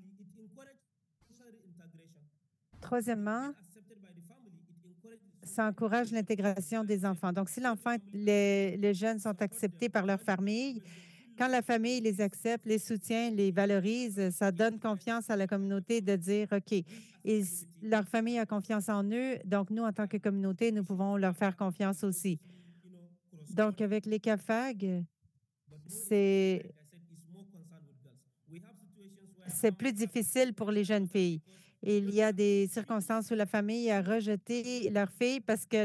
Troisièmement, ça encourage l'intégration des enfants. Donc, si les jeunes sont acceptés par leur famille, quand la famille les accepte, les soutient, les valorise, ça donne confiance à la communauté de dire, OK, leur famille a confiance en eux, donc nous, en tant que communauté, nous pouvons leur faire confiance aussi. Donc, avec les CAFAG, c'est c'est plus difficile pour les jeunes filles. Il y a des circonstances où la famille a rejeté leur fille parce que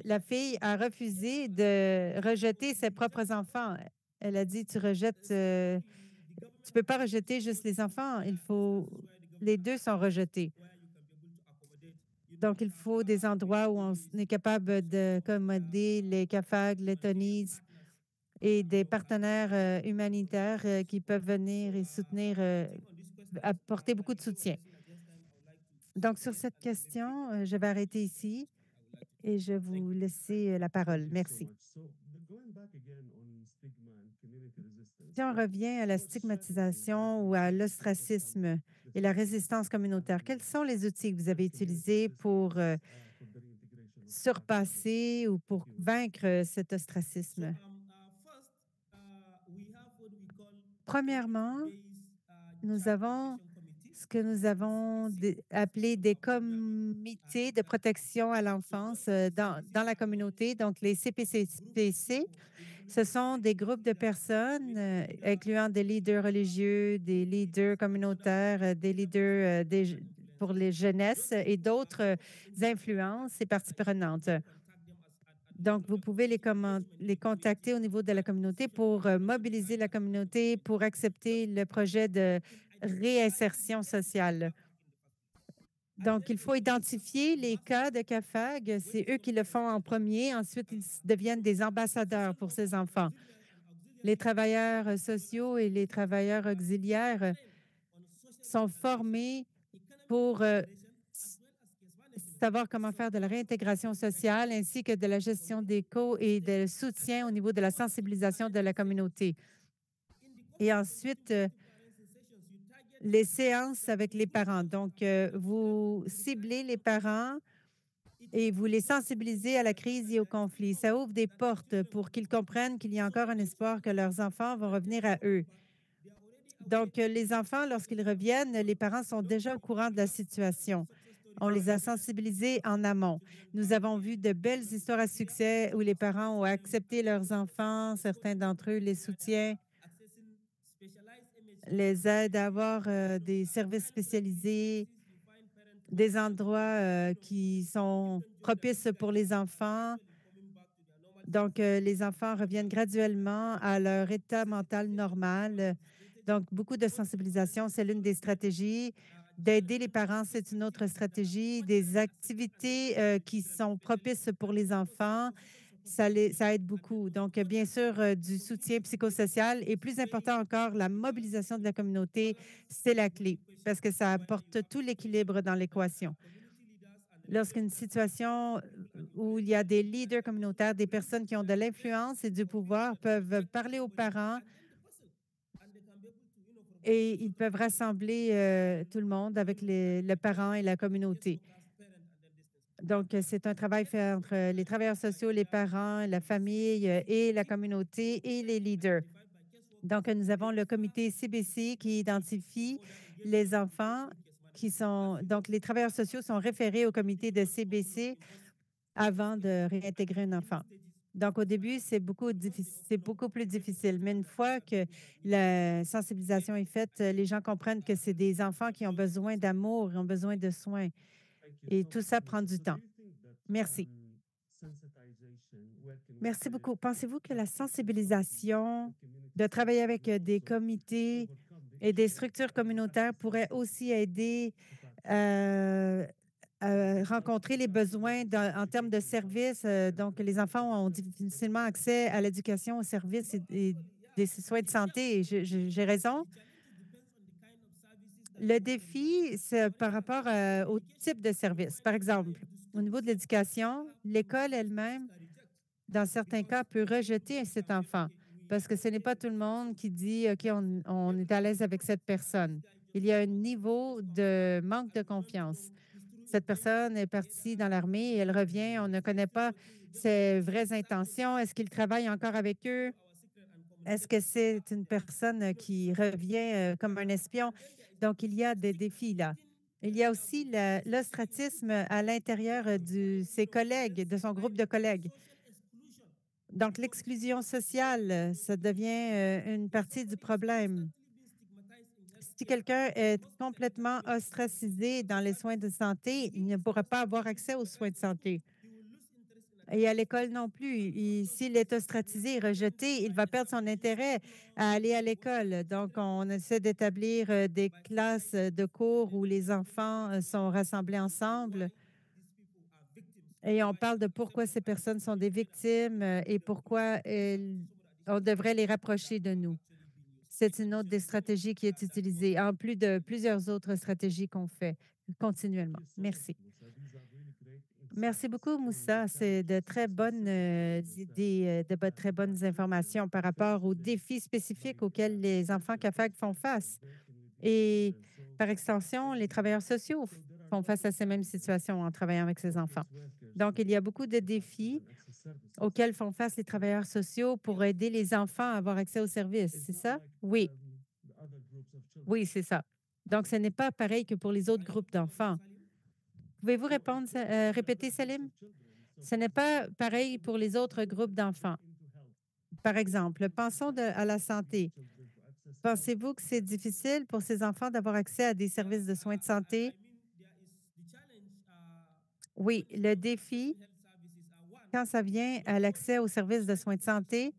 la fille a refusé de rejeter ses propres enfants. Elle a dit, tu rejettes, tu peux pas rejeter juste les enfants, les deux sont rejetés. Donc, il faut des endroits où on est capable d'accommoder les CAFAG, les TONIS et des partenaires humanitaires qui peuvent venir et soutenir, apporter beaucoup de soutien. Donc, sur cette question, je vais arrêter ici et je vais vous laisser la parole. Merci. Si on revient à la stigmatisation ou à l'ostracisme et la résistance communautaire, quels sont les outils que vous avez utilisés pour surpasser ou pour vaincre cet ostracisme? Premièrement, nous avons ce que nous avons appelé des comités de protection à l'enfance dans la communauté, donc les CPCC. Ce sont des groupes de personnes incluant des leaders religieux, des leaders communautaires, des leaders pour les jeunesses et d'autres influences et parties prenantes. Donc, vous pouvez les contacter au niveau de la communauté pour mobiliser la communauté, pour accepter le projet de réinsertion sociale. Donc, il faut identifier les cas de CAFAG. C'est eux qui le font en premier. Ensuite, ils deviennent des ambassadeurs pour ces enfants. Les travailleurs sociaux et les travailleurs auxiliaires sont formés pour savoir comment faire de la réintégration sociale ainsi que de la gestion des coûts et de soutien au niveau de la sensibilisation de la communauté. Et ensuite, les séances avec les parents. Donc, vous ciblez les parents et vous les sensibilisez à la crise et au conflit. Ça ouvre des portes pour qu'ils comprennent qu'il y a encore un espoir que leurs enfants vont revenir à eux. Donc, les enfants, lorsqu'ils reviennent, les parents sont déjà au courant de la situation. On les a sensibilisés en amont. Nous avons vu de belles histoires à succès où les parents ont accepté leurs enfants, certains d'entre eux les soutiennent, les aident à avoir des services spécialisés, des endroits qui sont propices pour les enfants. Donc, les enfants reviennent graduellement à leur état mental normal. Donc, beaucoup de sensibilisation, c'est l'une des stratégies. D'aider les parents, c'est une autre stratégie. Des activités qui sont propices pour les enfants, ça aide beaucoup. Donc, bien sûr, du soutien psychosocial et plus important encore, la mobilisation de la communauté, c'est la clé parce que ça apporte tout l'équilibre dans l'équation. Lorsqu'une situation où il y a des leaders communautaires, des personnes qui ont de l'influence et du pouvoir peuvent parler aux parents et ils peuvent rassembler tout le monde avec le parent et la communauté. Donc, c'est un travail fait entre les travailleurs sociaux, les parents, la famille et la communauté et les leaders. Donc, nous avons le comité CBC qui identifie les enfants qui sont... Donc, les travailleurs sociaux sont référés au comité de CBC avant de réintégrer un enfant. Donc, au début, c'est beaucoup plus difficile. Mais une fois que la sensibilisation est faite, les gens comprennent que c'est des enfants qui ont besoin d'amour, ont besoin de soins. Et tout ça prend du temps. Merci. Merci beaucoup. Pensez-vous que la sensibilisation, de travailler avec des comités et des structures communautaires pourrait aussi aider euh, rencontrer les besoins en termes de services. Donc, les enfants ont difficilement accès à l'éducation, aux services et des soins de santé. Et j'ai raison. Le défi, c'est par rapport au type de service. Par exemple, au niveau de l'éducation, l'école elle-même, dans certains cas, peut rejeter cet enfant parce que ce n'est pas tout le monde qui dit, OK, on est à l'aise avec cette personne. Il y a un niveau de manque de confiance. Cette personne est partie dans l'armée et elle revient. On ne connaît pas ses vraies intentions. Est-ce qu'il travaille encore avec eux? Est-ce que c'est une personne qui revient comme un espion? Donc, il y a des défis là. Il y a aussi l'ostracisme à l'intérieur de ses collègues, de son groupe de collègues. Donc, l'exclusion sociale, ça devient une partie du problème. Si quelqu'un est complètement ostracisé dans les soins de santé, il ne pourra pas avoir accès aux soins de santé. Et à l'école non plus. S'il est ostracisé et rejeté, il va perdre son intérêt à aller à l'école. Donc, on essaie d'établir des classes de cours où les enfants sont rassemblés ensemble et on parle de pourquoi ces personnes sont des victimes et pourquoi on devrait les rapprocher de nous. C'est une autre des stratégies qui est utilisée, en plus de plusieurs autres stratégies qu'on fait continuellement. Merci. Merci beaucoup, Moussa. C'est de très bonnes idées, très bonnes informations par rapport aux défis spécifiques auxquels les enfants CAFAG font face. Et par extension, les travailleurs sociaux font face à ces mêmes situations en travaillant avec ces enfants. Donc, il y a beaucoup de défis auxquels font face les travailleurs sociaux pour aider les enfants à avoir accès aux services, c'est ça? Oui, oui, c'est ça. Donc, ce n'est pas pareil que pour les autres groupes d'enfants. Pouvez-vous répéter, Salim? Ce n'est pas pareil pour les autres groupes d'enfants. Par exemple, pensons à la santé. Pensez-vous que c'est difficile pour ces enfants d'avoir accès à des services de soins de santé? Oui, le défi, quand ça vient à l'accès aux services de soins de santé,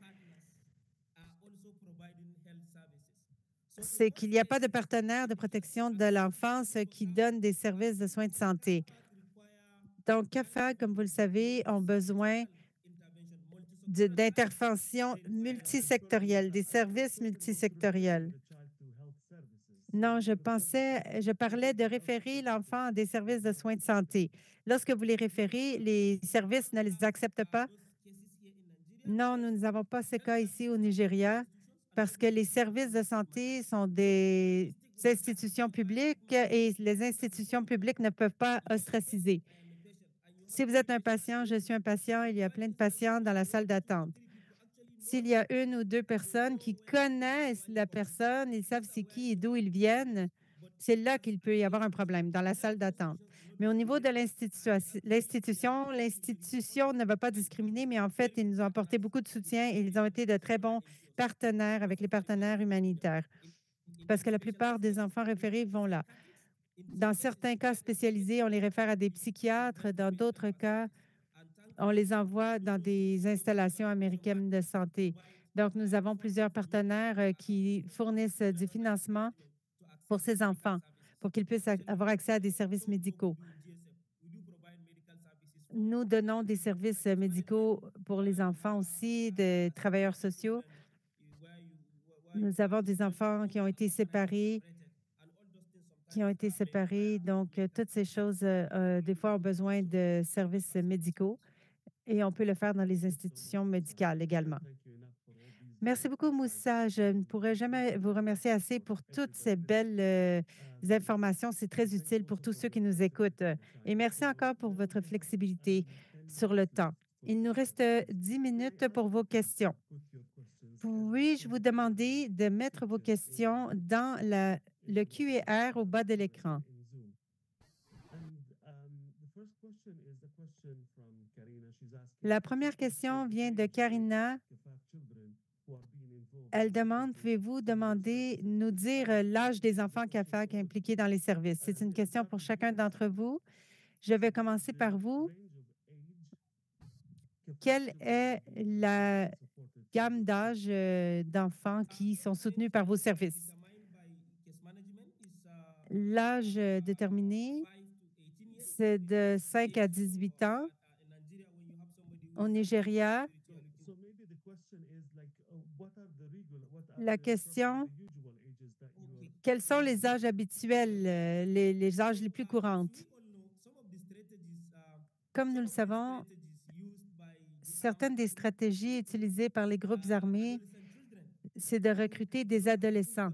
c'est qu'il n'y a pas de partenaire de protection de l'enfance qui donne des services de soins de santé. Donc, CAFA, comme vous le savez, ont besoin d'interventions multisectorielles, des services multisectoriels. Non, je parlais de référer l'enfant à des services de soins de santé. Lorsque vous les référez, les services ne les acceptent pas? Non, nous n'avons pas ce cas ici au Nigeria parce que les services de santé sont des institutions publiques et les institutions publiques ne peuvent pas ostraciser. Si vous êtes un patient, je suis un patient, il y a plein de patients dans la salle d'attente. S'il y a une ou deux personnes qui connaissent la personne, ils savent c'est qui et d'où ils viennent, c'est là qu'il peut y avoir un problème, dans la salle d'attente. Mais au niveau de l'institution ne va pas discriminer, mais en fait, ils nous ont apporté beaucoup de soutien et ils ont été de très bons partenaires avec les partenaires humanitaires parce que la plupart des enfants référés vont là. Dans certains cas spécialisés, on les réfère à des psychiatres. Dans d'autres cas, on les envoie dans des installations américaines de santé. Donc, nous avons plusieurs partenaires qui fournissent du financement pour ces enfants, pour qu'ils puissent avoir accès à des services médicaux. Nous donnons des services médicaux pour les enfants aussi, des travailleurs sociaux. Nous avons des enfants qui ont été séparés. Donc, toutes ces choses, des fois, ont besoin de services médicaux et on peut le faire dans les institutions médicales également. Merci beaucoup, Moussa. Je ne pourrais jamais vous remercier assez pour toutes ces belles informations. C'est très utile pour tous ceux qui nous écoutent. Et merci encore pour votre flexibilité sur le temps. Il nous reste 10 minutes pour vos questions. Puis-je vous demander de mettre vos questions dans le QR au bas de l'écran? La première question vient de Karina. Elle demande, pouvez-vous nous dire l'âge des enfants CAFAG impliqués dans les services? C'est une question pour chacun d'entre vous. Je vais commencer par vous. Quelle est la gamme d'âge d'enfants qui sont soutenus par vos services? L'âge déterminé, c'est de 5 à 18 ans. Au Nigeria, la question, quels sont les âges habituels, les âges les plus courants? Comme nous le savons, certaines des stratégies utilisées par les groupes armés, c'est de recruter des adolescents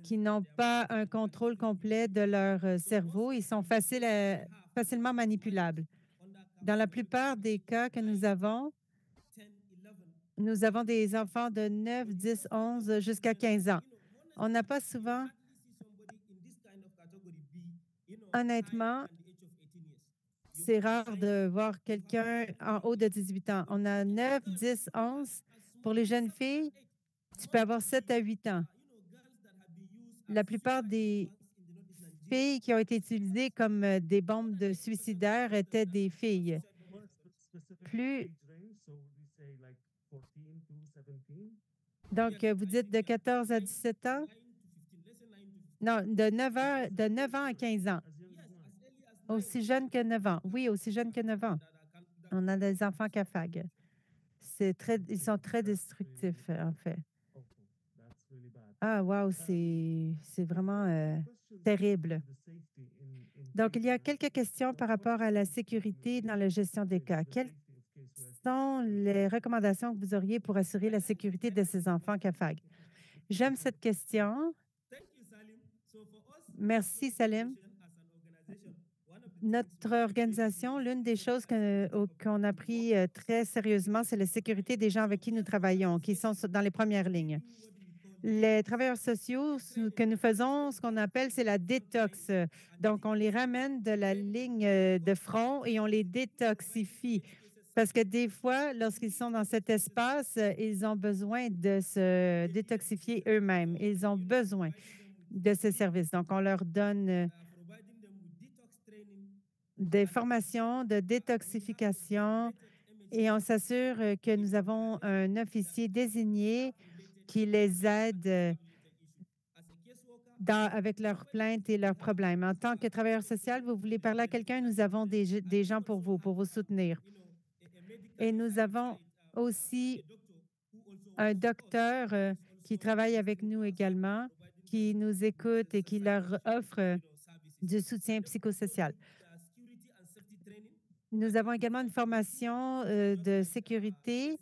qui n'ont pas un contrôle complet de leur cerveau. Ils sont facilement manipulables. Dans la plupart des cas que nous avons des enfants de 9, 10, 11 jusqu'à 15 ans. On n'a pas souvent, honnêtement, c'est rare de voir quelqu'un en haut de 18 ans. On a 9, 10, 11. Pour les jeunes filles, tu peux avoir 7 à 8 ans. La plupart des filles qui ont été utilisées comme des bombes de suicidaires étaient des filles. Plus, donc, vous dites de 14 à 17 ans? Non, de 9 ans à 15 ans. Aussi jeune que 9 ans. Oui, aussi jeune que 9 ans. On a des enfants CAFAG. Ils sont très destructifs, en fait. Ah, wow, c'est vraiment terrible. Donc, il y a quelques questions par rapport à la sécurité dans la gestion des cas. Quelles sont les recommandations que vous auriez pour assurer la sécurité de ces enfants CAFAG? J'aime cette question. Merci, Salim. Notre organisation, l'une des choses qu'on a pris très sérieusement, c'est la sécurité des gens avec qui nous travaillons, qui sont dans les premières lignes. Les travailleurs sociaux, ce que nous faisons, ce qu'on appelle, c'est la détox. Donc, on les ramène de la ligne de front et on les détoxifie. Parce que des fois, lorsqu'ils sont dans cet espace, ils ont besoin de se détoxifier eux-mêmes. Ils ont besoin de ce service. Donc, on leur donne des formations de détoxification et on s'assure que nous avons un officier désigné qui les aide avec leurs plaintes et leurs problèmes. En tant que travailleur social, vous voulez parler à quelqu'un, nous avons des gens pour vous soutenir. Et nous avons aussi un docteur qui travaille avec nous également, qui nous écoute et qui leur offre du soutien psychosocial. Nous avons également une formation de sécurité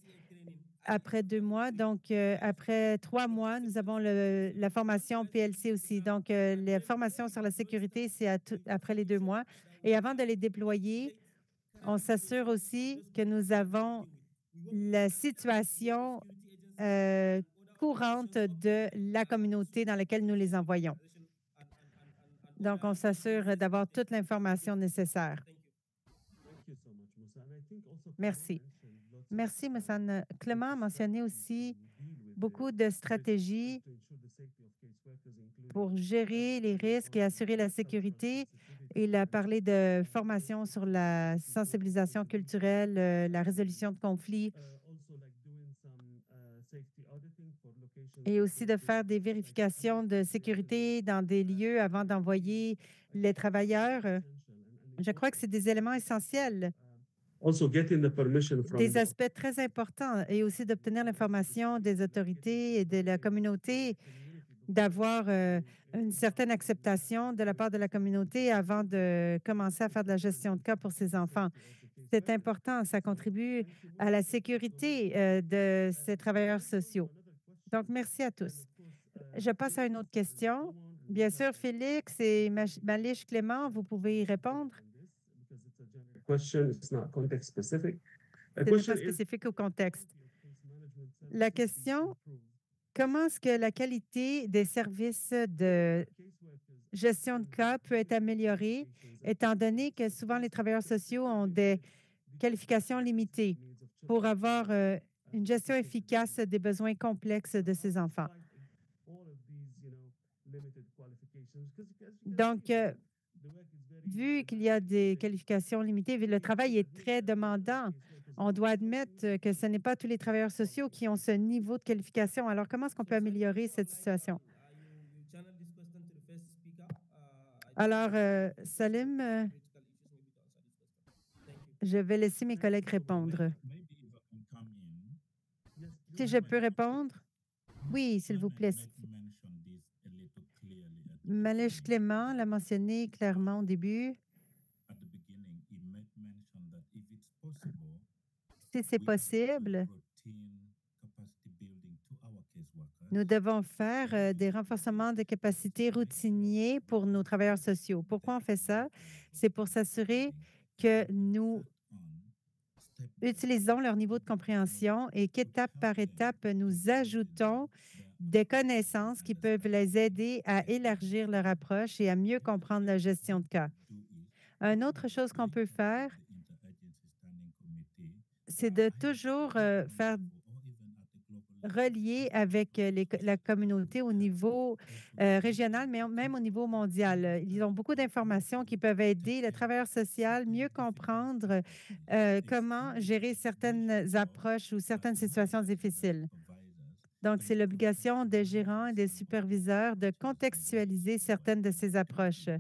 après 2 mois. Donc, après 3 mois, nous avons la formation PLC aussi. Donc, la formation sur la sécurité, c'est après les 2 mois. Et avant de les déployer, on s'assure aussi que nous avons la situation courante de la communauté dans laquelle nous les envoyons. Donc, on s'assure d'avoir toute l'information nécessaire. Merci. Merci, Moussan. Clément a mentionné aussi beaucoup de stratégies pour gérer les risques et assurer la sécurité. Il a parlé de formation sur la sensibilisation culturelle, la résolution de conflits et aussi de faire des vérifications de sécurité dans des lieux avant d'envoyer les travailleurs. Je crois que c'est des éléments essentiels, Also getting the permission from des the aspects très importants et aussi d'obtenir l'information des autorités et de la communauté, d'avoir une certaine acceptation de la part de la communauté avant de commencer à faire de la gestion de cas pour ces enfants. C'est important, ça contribue à la sécurité de ces travailleurs sociaux. Donc, merci à tous. Je passe à une autre question. Bien sûr, Félix et Malish Clément, vous pouvez y répondre. question. It's not context specific. The Ce n'est question pas is, spécifique au contexte. La question, comment est-ce que la qualité des services de gestion de cas peut être améliorée, étant donné que souvent les travailleurs sociaux ont des qualifications limitées pour avoir une gestion efficace des besoins complexes de ces enfants. Donc, vu qu'il y a des qualifications limitées, le travail est très demandant. On doit admettre que ce n'est pas tous les travailleurs sociaux qui ont ce niveau de qualification. Alors, comment est-ce qu'on peut améliorer cette situation? Alors, Salim, je vais laisser mes collègues répondre. Maybe if I can come in. Si je peux répondre? Oui, s'il vous plaît. Mention this a little clearly Malish Clément l'a mentionné clairement au début. at the beginning. He made mention that if it's possible, Si c'est we possible, routine capacity building to our caseworkers. nous devons faire des renforcements de capacités routiniers pour nos travailleurs sociaux. Pourquoi on fait ça? C'est pour s'assurer que nous utilisons leur niveau de compréhension et qu'étape par étape, nous ajoutons des connaissances qui peuvent les aider à élargir leur approche et à mieux comprendre la gestion de cas. Une autre chose qu'on peut faire, c'est de toujours faire relier avec la communauté au niveau régional, mais même au niveau mondial. Ils ont beaucoup d'informations qui peuvent aider le travailleur social mieux comprendre comment gérer certaines approches ou certaines situations difficiles. Donc, c'est l'obligation des gérants et des superviseurs de contextualiser certaines de ces approches.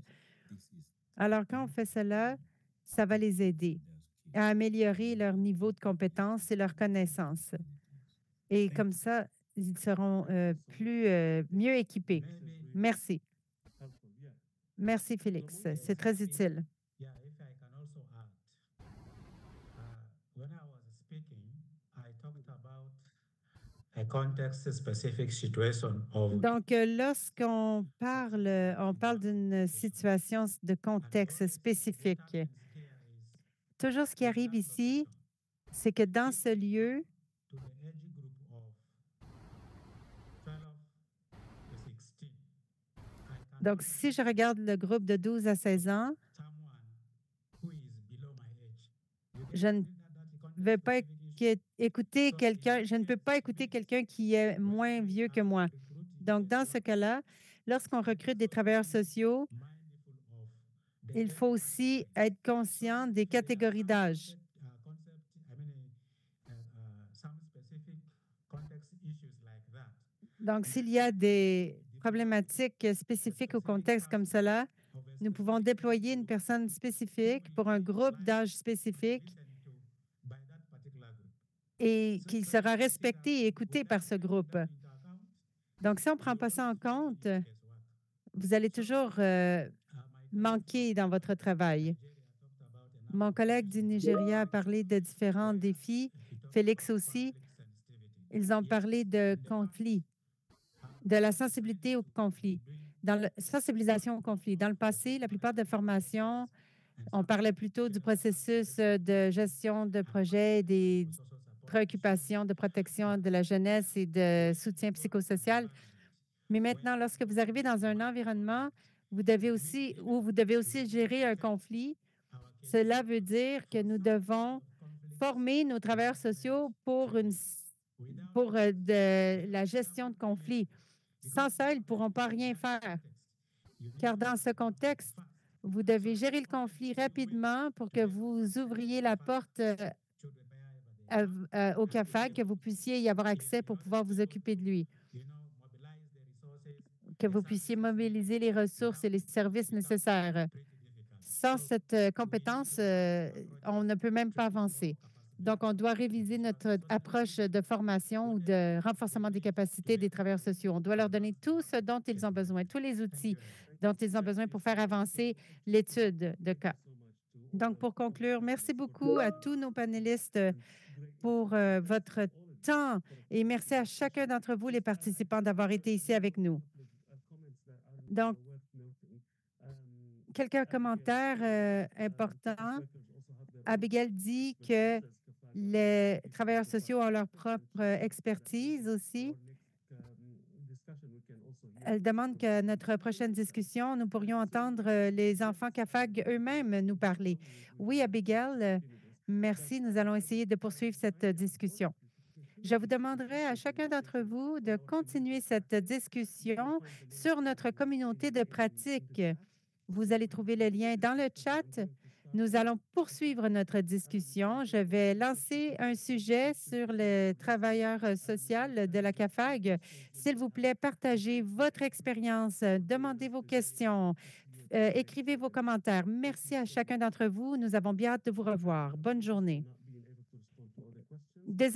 Alors, quand on fait cela, ça va les aider à améliorer leur niveau de compétence et leur connaissance. Et comme ça, ils seront mieux équipés. Merci. Merci, Félix. C'est très utile. Yeah, if I can also add, when I was speaking, I talked about a context-specific situation of Donc, lorsqu'on parle, on parle d'une situation de contexte spécifique. Toujours ce qui arrive ici, c'est que dans ce lieu, to the age group of 12 to 16. donc si je regarde le groupe de 12 à 16 ans, Someone who is below my age. je ne vais pas écouter quelqu'un, je ne peux pas écouter quelqu'un qui est moins vieux que moi. Donc, dans ce cas-là, lorsqu'on recrute des travailleurs sociaux, il faut aussi être conscient des catégories d'âge. Donc, s'il y a des problématiques spécifiques au contexte comme cela, nous pouvons déployer une personne spécifique pour un groupe d'âge spécifique et qu'il sera respecté et écouté par ce groupe. Donc, si on ne prend pas ça en compte, vous allez toujours manquer dans votre travail. Mon collègue du Nigeria a parlé de différents défis. Félix aussi. Ils ont parlé de conflits, de la sensibilité au conflit, dans la sensibilisation au conflit. Dans le passé, la plupart des formations, on parlait plutôt du processus de gestion de projet, des préoccupations de protection de la jeunesse et de soutien psychosocial. Mais maintenant, lorsque vous arrivez dans un environnement où vous devez aussi gérer un conflit, cela veut dire que nous devons former nos travailleurs sociaux pour de la gestion de conflits. Sans ça, ils ne pourront pas rien faire. Car dans ce contexte, vous devez gérer le conflit rapidement pour que vous ouvriez la porte au CAFAG, que vous puissiez y avoir accès pour pouvoir vous occuper de lui, que vous puissiez mobiliser les ressources et les services nécessaires. Sans cette compétence, on ne peut même pas avancer. Donc, on doit réviser notre approche de formation ou de renforcement des capacités des travailleurs sociaux. On doit leur donner tout ce dont ils ont besoin, tous les outils dont ils ont besoin pour faire avancer l'étude de cas. Donc, pour conclure, merci beaucoup à tous nos panélistes pour votre temps et merci à chacun d'entre vous, les participants, d'avoir été ici avec nous. Donc, quelques commentaires importants. Abigail dit que les travailleurs sociaux ont leur propre expertise aussi. Elle demande que notre prochaine discussion, nous pourrions entendre les enfants CAFAG eux-mêmes nous parler. Oui, Abigail, merci. Nous allons essayer de poursuivre cette discussion. Je vous demanderai à chacun d'entre vous de continuer cette discussion sur notre communauté de pratique. Vous allez trouver le lien dans le chat. Nous allons poursuivre notre discussion. Je vais lancer un sujet sur le travailleur social de la CAFAG. S'il vous plaît, partagez votre expérience, demandez vos questions, écrivez vos commentaires. Merci à chacun d'entre vous. Nous avons bien hâte de vous revoir. Bonne journée. Désolé.